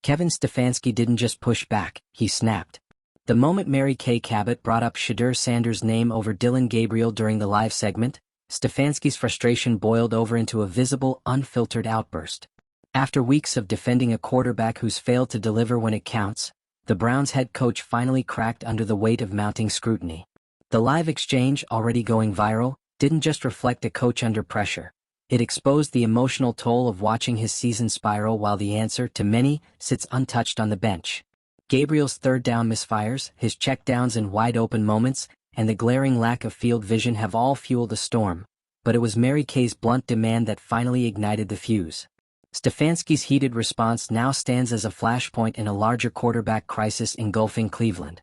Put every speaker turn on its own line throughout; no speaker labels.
Kevin Stefanski didn't just push back, he snapped. The moment Mary Kay Cabot brought up Shedeur Sanders' name over Dillon Gabriel during the live segment, Stefanski's frustration boiled over into a visible, unfiltered outburst. After weeks of defending a quarterback who's failed to deliver when it counts, the Browns head coach finally cracked under the weight of mounting scrutiny. The live exchange, already going viral, didn't just reflect a coach under pressure. It exposed the emotional toll of watching his season spiral while the answer, to many, sits untouched on the bench. Gabriel's third down misfires, his checkdowns in wide-open moments, and the glaring lack of field vision have all fueled the storm, but it was Mary Kay's blunt demand that finally ignited the fuse. Stefanski's heated response now stands as a flashpoint in a larger quarterback crisis engulfing Cleveland.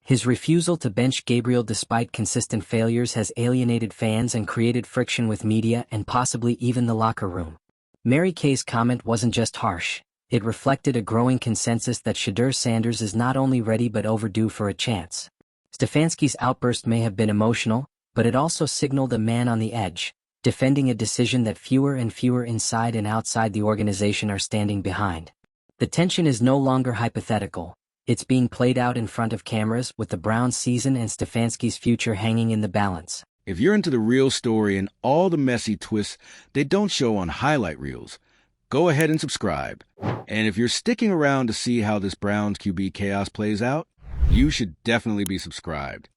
His refusal to bench Gabriel despite consistent failures has alienated fans and created friction with media and possibly even the locker room. Mary Kay's comment wasn't just harsh, it reflected a growing consensus that Shedeur Sanders is not only ready but overdue for a chance. Stefanski's outburst may have been emotional, but it also signaled a man on the edge, defending a decision that fewer and fewer inside and outside the organization are standing behind. The tension is no longer hypothetical, it's being played out in front of cameras with the Browns' season and Stefanski's future hanging in the balance.
If you're into the real story and all the messy twists they don't show on highlight reels, go ahead and subscribe. And if you're sticking around to see how this Browns QB chaos plays out, you should definitely be subscribed.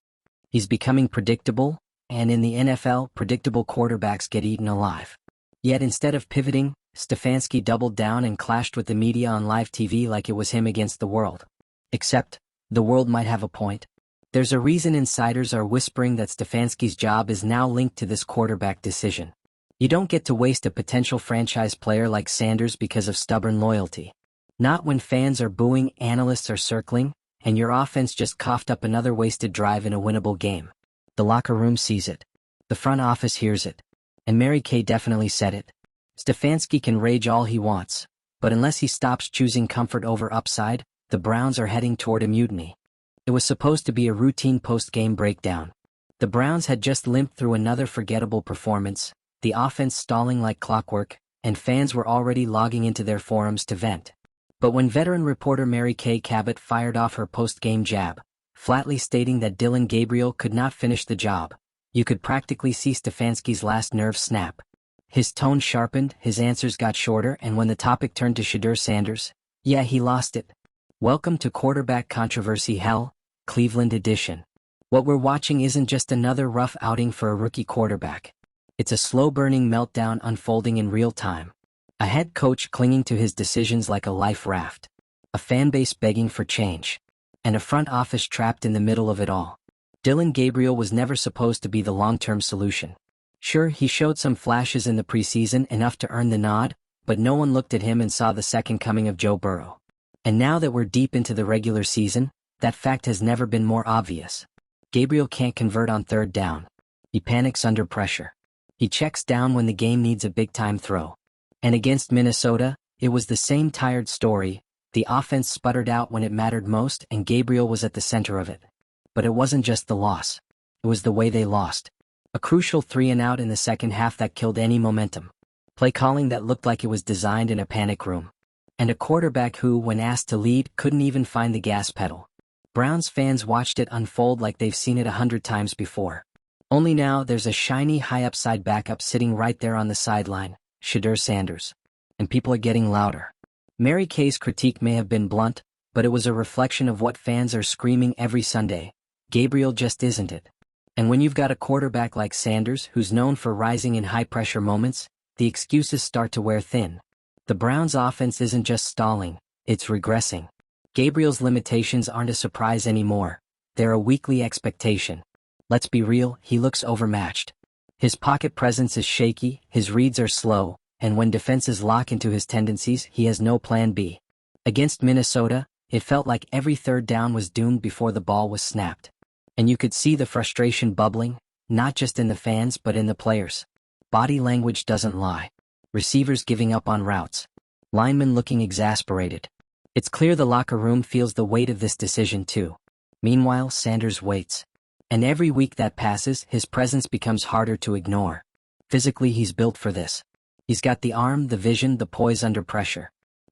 He's becoming predictable, and in the NFL, predictable quarterbacks get eaten alive. Yet instead of pivoting, Stefanski doubled down and clashed with the media on live TV like it was him against the world. Except, the world might have a point. There's a reason insiders are whispering that Stefanski's job is now linked to this quarterback decision. You don't get to waste a potential franchise player like Sanders because of stubborn loyalty. Not when fans are booing, analysts are circling, and your offense just coughed up another wasted drive in a winnable game. The locker room sees it. The front office hears it. And Mary Kay definitely said it. Stefanski can rage all he wants, but unless he stops choosing comfort over upside, the Browns are heading toward a mutiny. It was supposed to be a routine post-game breakdown. The Browns had just limped through another forgettable performance, the offense stalling like clockwork, and fans were already logging into their forums to vent. But when veteran reporter Mary Kay Cabot fired off her post-game jab, flatly stating that Dillon Gabriel could not finish the job, you could practically see Stefanski's last nerve snap. His tone sharpened, his answers got shorter, and when the topic turned to Shedeur Sanders, yeah, he lost it. Welcome to quarterback controversy hell, Cleveland edition. What we're watching isn't just another rough outing for a rookie quarterback. It's a slow-burning meltdown unfolding in real time. A head coach clinging to his decisions like a life raft. A fan base begging for change. And a front office trapped in the middle of it all. Dillon Gabriel was never supposed to be the long-term solution. Sure, he showed some flashes in the preseason, enough to earn the nod, but no one looked at him and saw the second coming of Joe Burrow. And now that we're deep into the regular season, that fact has never been more obvious. Gabriel can't convert on third down. He panics under pressure. He checks down when the game needs a big-time throw. And against Minnesota, it was the same tired story. The offense sputtered out when it mattered most, and Gabriel was at the center of it. But it wasn't just the loss. It was the way they lost. A crucial 3-and-out in the second half that killed any momentum. Play calling that looked like it was designed in a panic room. And a quarterback who, when asked to lead, couldn't even find the gas pedal. Browns fans watched it unfold like they've seen it 100 times before. Only now there's a shiny high-upside backup sitting right there on the sideline, Shedeur Sanders. And people are getting louder. Mary Kay's critique may have been blunt, but it was a reflection of what fans are screaming every Sunday. Gabriel just isn't it. And when you've got a quarterback like Sanders who's known for rising in high-pressure moments, the excuses start to wear thin. The Browns' offense isn't just stalling, it's regressing. Gabriel's limitations aren't a surprise anymore. They're a weekly expectation. Let's be real, he looks overmatched. His pocket presence is shaky, his reads are slow, and when defenses lock into his tendencies, he has no plan B. Against Minnesota, it felt like every third down was doomed before the ball was snapped. And you could see the frustration bubbling, not just in the fans but in the players. Body language doesn't lie. Receivers giving up on routes. Linemen looking exasperated. It's clear the locker room feels the weight of this decision too. Meanwhile, Sanders waits. And every week that passes, his presence becomes harder to ignore. Physically, he's built for this. He's got the arm, the vision, the poise under pressure.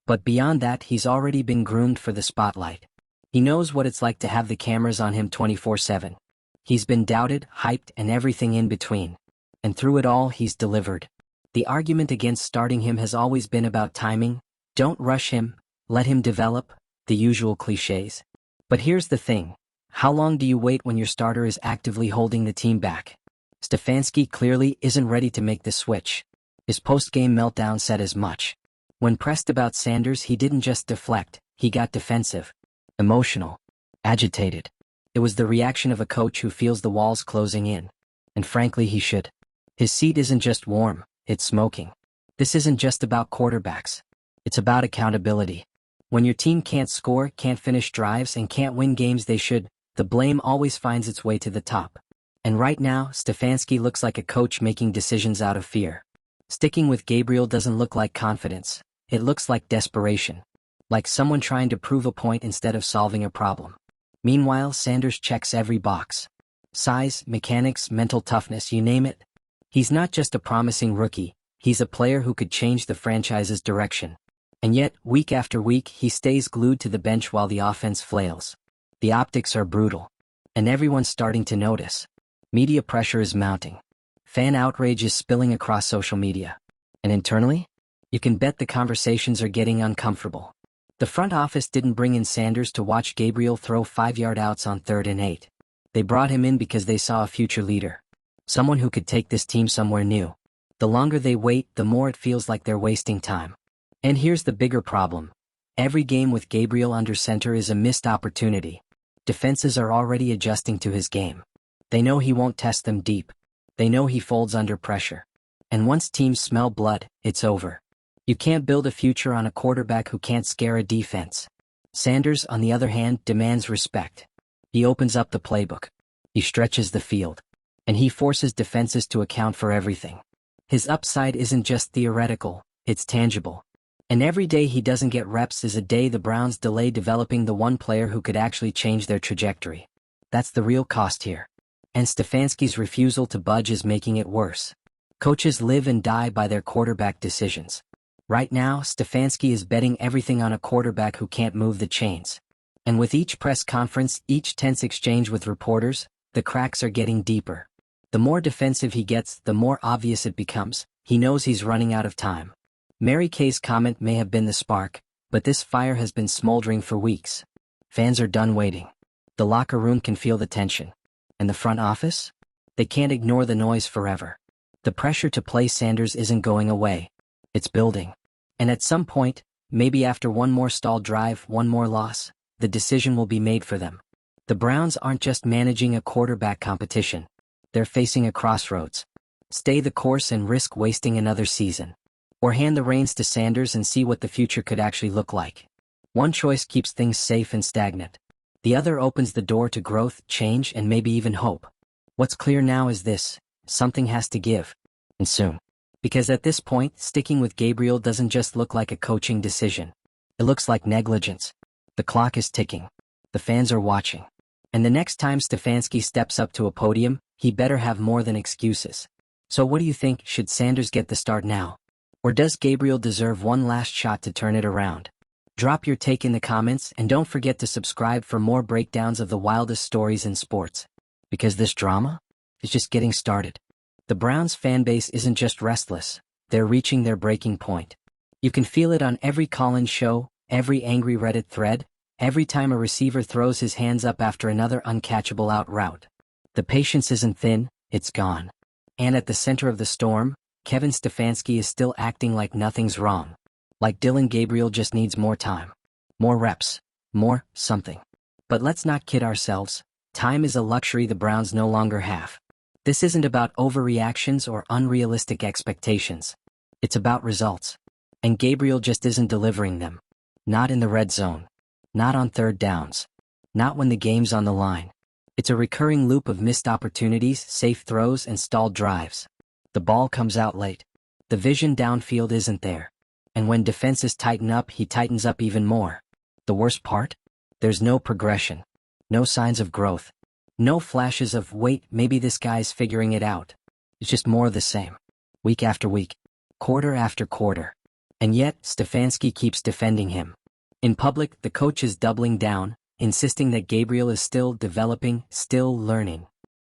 But beyond that, he's already been groomed for the spotlight. He knows what it's like to have the cameras on him 24/7. He's been doubted, hyped, and everything in between. And through it all, he's delivered. The argument against starting him has always been about timing. Don't rush him, let him develop, the usual cliches. But here's the thing. How long do you wait when your starter is actively holding the team back? Stefanski clearly isn't ready to make the switch. His post-game meltdown said as much. When pressed about Sanders, he didn't just deflect, he got defensive, emotional, agitated. It was the reaction of a coach who feels the walls closing in. And frankly, he should. His seat isn't just warm, it's smoking. This isn't just about quarterbacks. It's about accountability. When your team can't score, can't finish drives, and can't win games they should, the blame always finds its way to the top. And right now, Stefanski looks like a coach making decisions out of fear. Sticking with Gabriel doesn't look like confidence. It looks like desperation. Like someone trying to prove a point instead of solving a problem. Meanwhile, Sanders checks every box. Size, mechanics, mental toughness, you name it. He's not just a promising rookie, he's a player who could change the franchise's direction. And yet, week after week, he stays glued to the bench while the offense flails. The optics are brutal. And everyone's starting to notice. Media pressure is mounting. Fan outrage is spilling across social media. And internally? You can bet the conversations are getting uncomfortable. The front office didn't bring in Sanders to watch Gabriel throw 5-yard outs on 3rd and 8. They brought him in because they saw a future leader. Someone who could take this team somewhere new. The longer they wait, the more it feels like they're wasting time. And here's the bigger problem. Every game with Gabriel under center is a missed opportunity. Defenses are already adjusting to his game. They know he won't test them deep. They know he folds under pressure. And once teams smell blood, it's over. You can't build a future on a quarterback who can't scare a defense. Sanders, on the other hand, demands respect. He opens up the playbook. He stretches the field. And he forces defenses to account for everything. His upside isn't just theoretical, it's tangible. And every day he doesn't get reps is a day the Browns delay developing the one player who could actually change their trajectory. That's the real cost here. And Stefanski's refusal to budge is making it worse. Coaches live and die by their quarterback decisions. Right now, Stefanski is betting everything on a quarterback who can't move the chains. And with each press conference, each tense exchange with reporters, the cracks are getting deeper. The more defensive he gets, the more obvious it becomes. He knows he's running out of time. Mary Kay's comment may have been the spark, but this fire has been smoldering for weeks. Fans are done waiting. The locker room can feel the tension. And the front office? They can't ignore the noise forever. The pressure to play Sanders isn't going away. It's building. And at some point, maybe after one more stalled drive, one more loss, the decision will be made for them. The Browns aren't just managing a quarterback competition. They're facing a crossroads. Stay the course and risk wasting another season. Or hand the reins to Sanders and see what the future could actually look like. One choice keeps things safe and stagnant. The other opens the door to growth, change, and maybe even hope. What's clear now is this: something has to give. And soon. Because at this point, sticking with Gabriel doesn't just look like a coaching decision. It looks like negligence. The clock is ticking. The fans are watching. And the next time Stefanski steps up to a podium, he better have more than excuses. So what do you think? Should Sanders get the start now? Or does Gabriel deserve one last shot to turn it around? Drop your take in the comments and don't forget to subscribe for more breakdowns of the wildest stories in sports. Because this drama is just getting started. The Browns fanbase isn't just restless, they're reaching their breaking point. You can feel it on every call-in show, every angry Reddit thread, every time a receiver throws his hands up after another uncatchable out route. The patience isn't thin, it's gone. And at the center of the storm, Kevin Stefanski is still acting like nothing's wrong. Like Dylan Gabriel just needs more time. More reps. More something. But let's not kid ourselves. Time is a luxury the Browns no longer have. This isn't about overreactions or unrealistic expectations. It's about results. And Gabriel just isn't delivering them. Not in the red zone. Not on third downs. Not when the game's on the line. It's a recurring loop of missed opportunities, safe throws, and stalled drives. The ball comes out late. The vision downfield isn't there. And when defenses tighten up, he tightens up even more. The worst part? There's no progression. No signs of growth. No flashes of, wait, maybe this guy's figuring it out. It's just more of the same. Week after week. Quarter after quarter. And yet, Stefanski keeps defending him. In public, the coach is doubling down, insisting that Gabriel is still developing, still learning.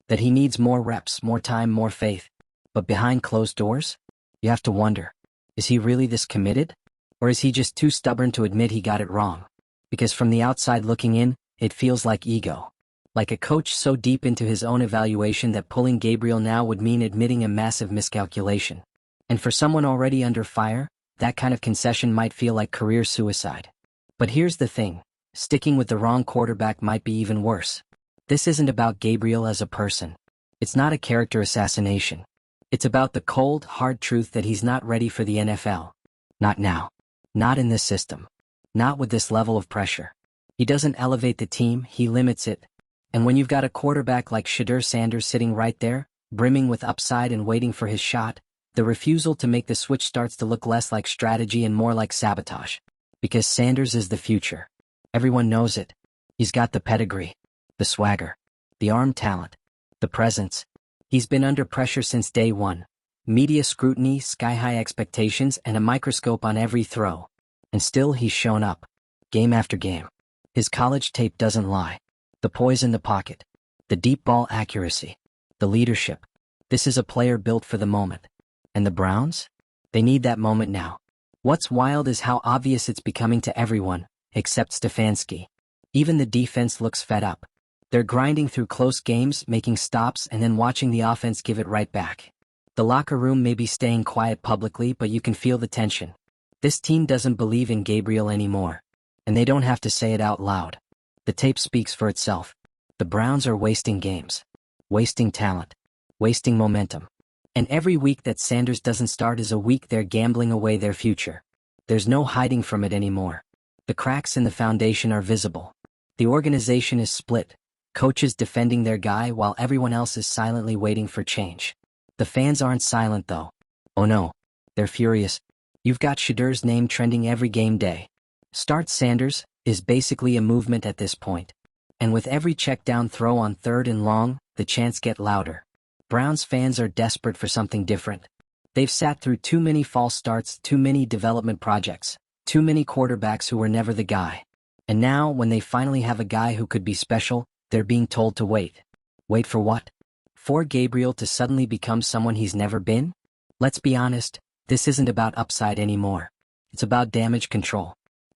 That he needs more reps, more time, more faith. But behind closed doors? You have to wonder, is he really this committed? Or is he just too stubborn to admit he got it wrong? Because from the outside looking in, it feels like ego. Like a coach so deep into his own evaluation that pulling Gabriel now would mean admitting a massive miscalculation. And for someone already under fire, that kind of concession might feel like career suicide. But here's the thing, sticking with the wrong quarterback might be even worse. This isn't about Gabriel as a person. It's not a character assassination. It's about the cold, hard truth that he's not ready for the NFL. Not now. Not in this system. Not with this level of pressure. He doesn't elevate the team, he limits it. And when you've got a quarterback like Shedeur Sanders sitting right there, brimming with upside and waiting for his shot, the refusal to make the switch starts to look less like strategy and more like sabotage. Because Sanders is the future. Everyone knows it. He's got the pedigree, the swagger, the arm talent, the presence. He's been under pressure since day one. Media scrutiny, sky-high expectations, and a microscope on every throw. And still he's shown up. Game after game. His college tape doesn't lie. The poise in the pocket. The deep ball accuracy. The leadership. This is a player built for the moment. And the Browns? They need that moment now. What's wild is how obvious it's becoming to everyone, except Stefanski. Even the defense looks fed up. They're grinding through close games, making stops, and then watching the offense give it right back. The locker room may be staying quiet publicly, but you can feel the tension. This team doesn't believe in Gabriel anymore. And they don't have to say it out loud. The tape speaks for itself. The Browns are wasting games. Wasting talent. Wasting momentum. And every week that Sanders doesn't start is a week they're gambling away their future. There's no hiding from it anymore. The cracks in the foundation are visible. The organization is split. Coaches defending their guy while everyone else is silently waiting for change. The fans aren't silent though. Oh no. They're furious. You've got Shedeur's name trending every game day. Start Sanders is basically a movement at this point. And with every check down throw on 3rd and long, the chants get louder. Browns fans are desperate for something different. They've sat through too many false starts, too many development projects, too many quarterbacks who were never the guy. And now, when they finally have a guy who could be special, they're being told to wait. Wait for what? For Gabriel to suddenly become someone he's never been? Let's be honest, this isn't about upside anymore. It's about damage control.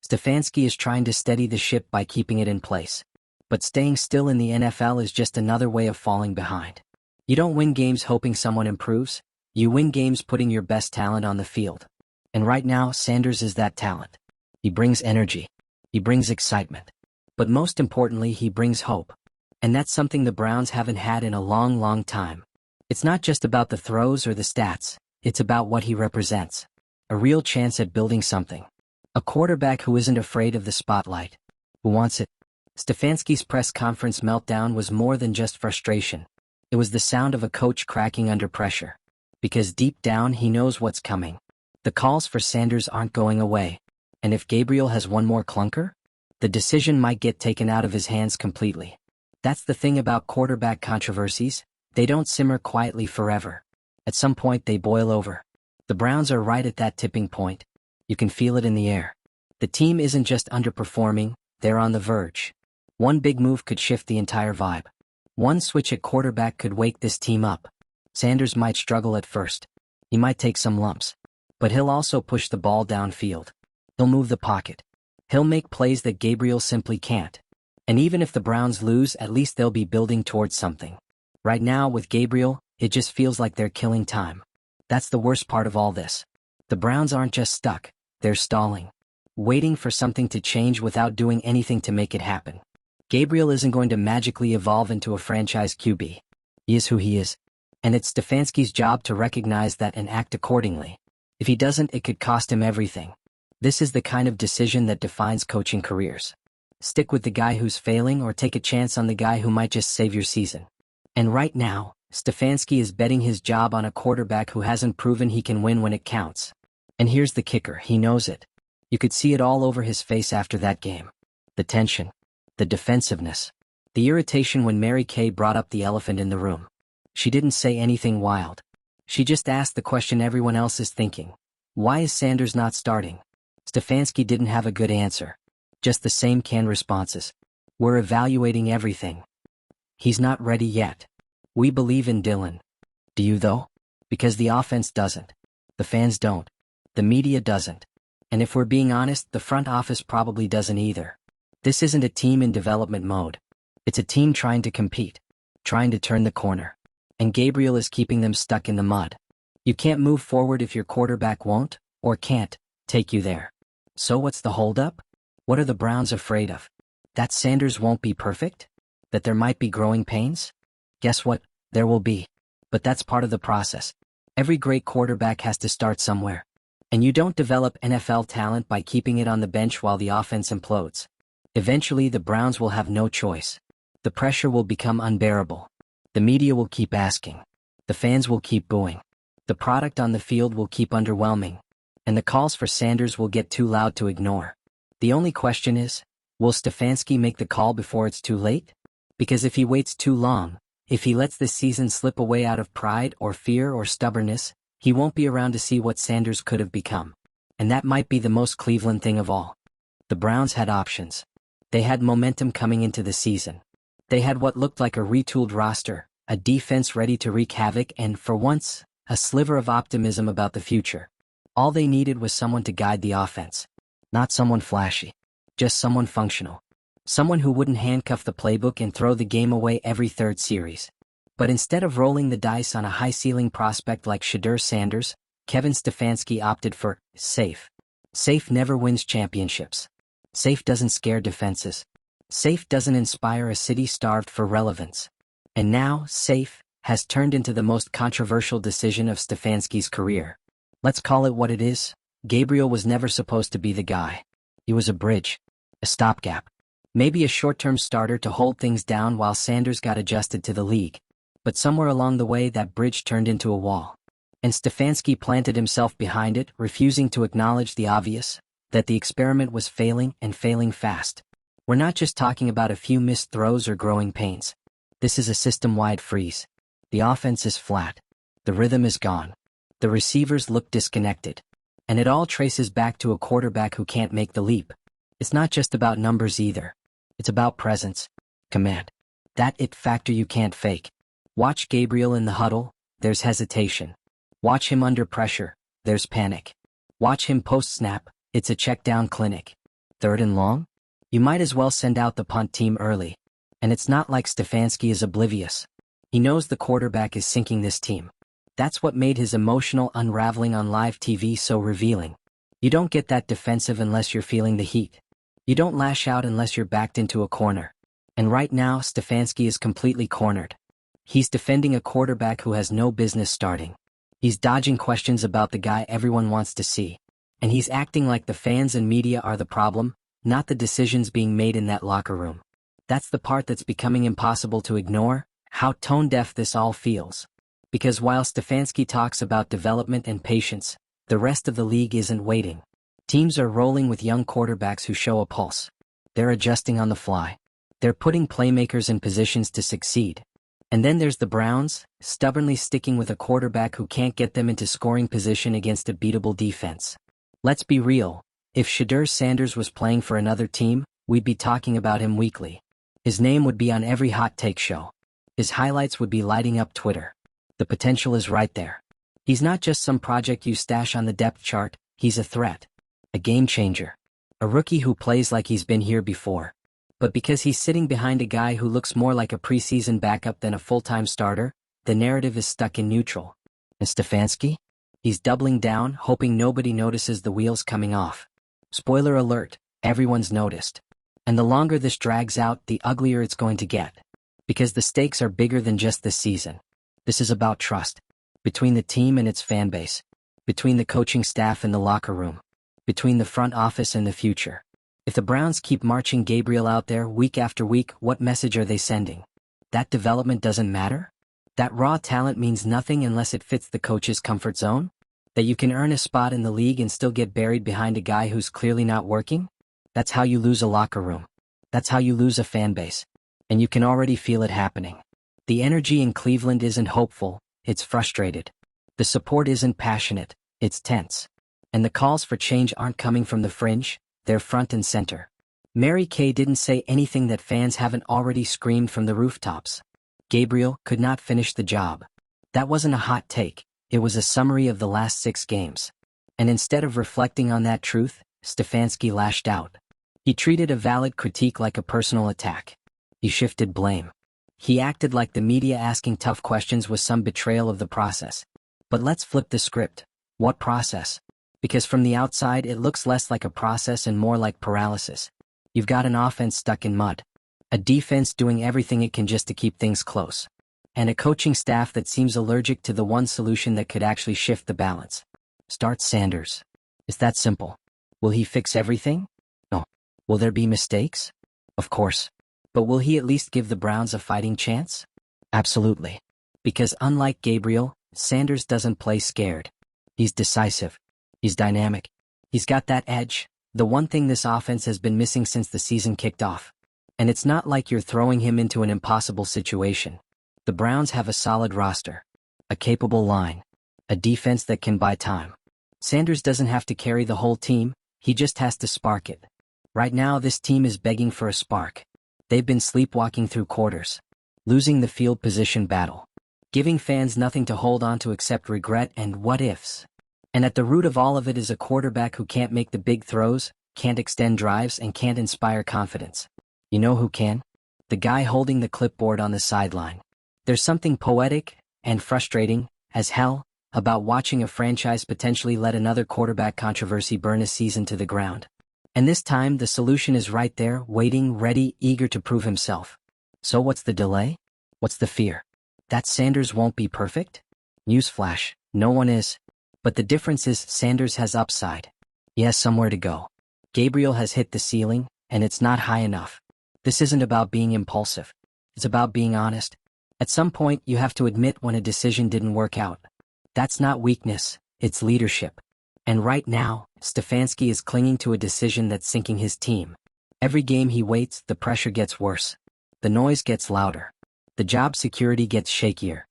Stefanski is trying to steady the ship by keeping it in place. But staying still in the NFL is just another way of falling behind. You don't win games hoping someone improves. You win games putting your best talent on the field. And right now, Sanders is that talent. He brings energy. He brings excitement. But most importantly, he brings hope. And that's something the Browns haven't had in a long, long time. It's not just about the throws or the stats. It's about what he represents. A real chance at building something. A quarterback who isn't afraid of the spotlight. Who wants it. Stefanski's press conference meltdown was more than just frustration. It was the sound of a coach cracking under pressure. Because deep down he knows what's coming. The calls for Sanders aren't going away. And if Gabriel has one more clunker, the decision might get taken out of his hands completely. That's the thing about quarterback controversies, they don't simmer quietly forever. At some point they boil over. The Browns are right at that tipping point. You can feel it in the air. The team isn't just underperforming, they're on the verge. One big move could shift the entire vibe. One switch at quarterback could wake this team up. Sanders might struggle at first. He might take some lumps. But he'll also push the ball downfield. He'll move the pocket. He'll make plays that Gabriel simply can't. And even if the Browns lose, at least they'll be building towards something. Right now, with Gabriel, it just feels like they're killing time. That's the worst part of all this. The Browns aren't just stuck, they're stalling. Waiting for something to change without doing anything to make it happen. Gabriel isn't going to magically evolve into a franchise QB. He is who he is. And it's Stefanski's job to recognize that and act accordingly. If he doesn't, it could cost him everything. This is the kind of decision that defines coaching careers. Stick with the guy who's failing or take a chance on the guy who might just save your season. And right now, Stefanski is betting his job on a quarterback who hasn't proven he can win when it counts. And here's the kicker, he knows it. You could see it all over his face after that game. The tension. The defensiveness. The irritation when Mary Kay brought up the elephant in the room. She didn't say anything wild. She just asked the question everyone else is thinking. Why is Sanders not starting? Stefanski didn't have a good answer. Just the same canned responses. We're evaluating everything. He's not ready yet. We believe in Dylan. Do you though? Because the offense doesn't. The fans don't. The media doesn't. And if we're being honest, the front office probably doesn't either. This isn't a team in development mode. It's a team trying to compete. Trying to turn the corner. And Gabriel is keeping them stuck in the mud. You can't move forward if your quarterback won't, or can't, take you there. So what's the holdup? What are the Browns afraid of? That Sanders won't be perfect? That there might be growing pains? Guess what? There will be. But that's part of the process. Every great quarterback has to start somewhere. And you don't develop NFL talent by keeping it on the bench while the offense implodes. Eventually the Browns will have no choice. The pressure will become unbearable. The media will keep asking. The fans will keep booing. The product on the field will keep underwhelming. And the calls for Sanders will get too loud to ignore. The only question is, will Stefanski make the call before it's too late? Because if he waits too long, if he lets this season slip away out of pride or fear or stubbornness, he won't be around to see what Sanders could have become. And that might be the most Cleveland thing of all. The Browns had options. They had momentum coming into the season. They had what looked like a retooled roster, a defense ready to wreak havoc and, for once, a sliver of optimism about the future. All they needed was someone to guide the offense. Not someone flashy. Just someone functional. Someone who wouldn't handcuff the playbook and throw the game away every third series. But instead of rolling the dice on a high-ceiling prospect like Shedeur Sanders, Kevin Stefanski opted for safe. Safe never wins championships. Safe doesn't scare defenses. Safe doesn't inspire a city starved for relevance. And now, safe has turned into the most controversial decision of Stefanski's career. Let's call it what it is. Gabriel was never supposed to be the guy. He was a bridge. A stopgap. Maybe a short-term starter to hold things down while Sanders got adjusted to the league. But somewhere along the way that bridge turned into a wall. And Stefanski planted himself behind it, refusing to acknowledge the obvious, that the experiment was failing and failing fast. We're not just talking about a few missed throws or growing pains. This is a system-wide freeze. The offense is flat. The rhythm is gone. The receivers look disconnected. And it all traces back to a quarterback who can't make the leap. It's not just about numbers either. It's about presence, command. That it factor you can't fake. Watch Gabriel in the huddle, there's hesitation. Watch him under pressure, there's panic. Watch him post-snap, it's a check-down clinic. 3rd and long? You might as well send out the punt team early. And it's not like Stefanski is oblivious. He knows the quarterback is sinking this team. That's what made his emotional unraveling on live TV so revealing. You don't get that defensive unless you're feeling the heat. You don't lash out unless you're backed into a corner. And right now, Stefanski is completely cornered. He's defending a quarterback who has no business starting. He's dodging questions about the guy everyone wants to see. And he's acting like the fans and media are the problem, not the decisions being made in that locker room. That's the part that's becoming impossible to ignore, how tone-deaf this all feels. Because while Stefanski talks about development and patience, the rest of the league isn't waiting. Teams are rolling with young quarterbacks who show a pulse. They're adjusting on the fly. They're putting playmakers in positions to succeed. And then there's the Browns, stubbornly sticking with a quarterback who can't get them into scoring position against a beatable defense. Let's be real, if Shedeur Sanders was playing for another team, we'd be talking about him weekly. His name would be on every hot take show. His highlights would be lighting up Twitter. The potential is right there. He's not just some project you stash on the depth chart, he's a threat. A game changer. A rookie who plays like he's been here before. But because he's sitting behind a guy who looks more like a preseason backup than a full-time starter, the narrative is stuck in neutral. And Stefanski? He's doubling down, hoping nobody notices the wheels coming off. Spoiler alert, everyone's noticed. And the longer this drags out, the uglier it's going to get. Because the stakes are bigger than just this season. This is about trust. Between the team and its fan base. Between the coaching staff and the locker room. Between the front office and the future. If the Browns keep marching Gabriel out there week after week, what message are they sending? That development doesn't matter? That raw talent means nothing unless it fits the coach's comfort zone? That you can earn a spot in the league and still get buried behind a guy who's clearly not working? That's how you lose a locker room. That's how you lose a fan base. And you can already feel it happening. The energy in Cleveland isn't hopeful, it's frustrated. The support isn't passionate, it's tense. And the calls for change aren't coming from the fringe, they're front and center. Mary Kay didn't say anything that fans haven't already screamed from the rooftops. Gabriel could not finish the job. That wasn't a hot take, it was a summary of the last 6 games. And instead of reflecting on that truth, Stefanski lashed out. He treated a valid critique like a personal attack. He shifted blame. He acted like the media asking tough questions was some betrayal of the process. But let's flip the script. What process? Because from the outside it looks less like a process and more like paralysis. You've got an offense stuck in mud. A defense doing everything it can just to keep things close. And a coaching staff that seems allergic to the one solution that could actually shift the balance. Start Sanders. It's that simple. Will he fix everything? No. Will there be mistakes? Of course. But will he at least give the Browns a fighting chance? Absolutely. Because unlike Gabriel, Sanders doesn't play scared. He's decisive. He's dynamic. He's got that edge, the one thing this offense has been missing since the season kicked off. And it's not like you're throwing him into an impossible situation. The Browns have a solid roster, a capable line, a defense that can buy time. Sanders doesn't have to carry the whole team, he just has to spark it. Right now this team is begging for a spark. They've been sleepwalking through quarters, losing the field position battle, giving fans nothing to hold on to except regret and what-ifs. And at the root of all of it is a quarterback who can't make the big throws, can't extend drives, and can't inspire confidence. You know who can? The guy holding the clipboard on the sideline. There's something poetic and frustrating, as hell, about watching a franchise potentially let another quarterback controversy burn a season to the ground. And this time the solution is right there, waiting, ready, eager to prove himself. So what's the delay? What's the fear? That Sanders won't be perfect? Newsflash, no one is. But the difference is Sanders has upside. He has somewhere to go. Gabriel has hit the ceiling, and it's not high enough. This isn't about being impulsive. It's about being honest. At some point you have to admit when a decision didn't work out. That's not weakness, it's leadership. And right now, Stefanski is clinging to a decision that's sinking his team. Every game he waits, the pressure gets worse. The noise gets louder. The job security gets shakier.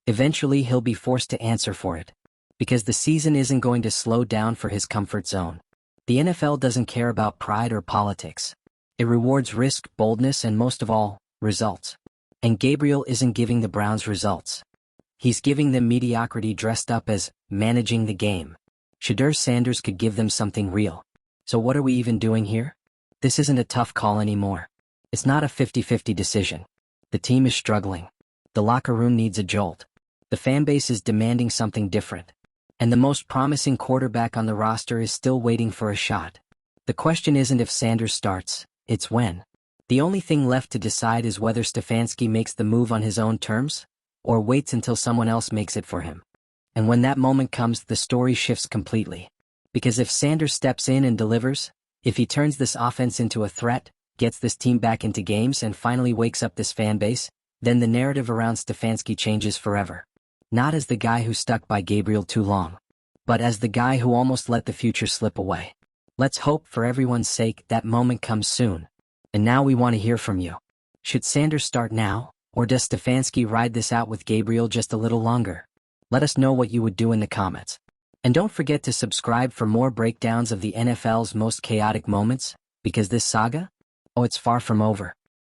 Eventually he'll be forced to answer for it. Because the season isn't going to slow down for his comfort zone. The NFL doesn't care about pride or politics. It rewards risk, boldness, and most of all, results. And Gabriel isn't giving the Browns results. He's giving them mediocrity dressed up as managing the game. Shedeur Sanders could give them something real. So what are we even doing here? This isn't a tough call anymore. It's not a 50-50 decision. The team is struggling. The locker room needs a jolt. The fan base is demanding something different. And the most promising quarterback on the roster is still waiting for a shot. The question isn't if Sanders starts, it's when. The only thing left to decide is whether Stefanski makes the move on his own terms, or waits until someone else makes it for him. And when that moment comes, the story shifts completely. Because if Sanders steps in and delivers, if he turns this offense into a threat, gets this team back into games, and finally wakes up this fan base, then the narrative around Stefanski changes forever. Not as the guy who stuck by Gabriel too long, but as the guy who almost let the future slip away. Let's hope for everyone's sake that moment comes soon. And now we want to hear from you. Should Sanders start now, or does Stefanski ride this out with Gabriel just a little longer? Let us know what you would do in the comments. And don't forget to subscribe for more breakdowns of the NFL's most chaotic moments, because this saga? Oh, it's far from over.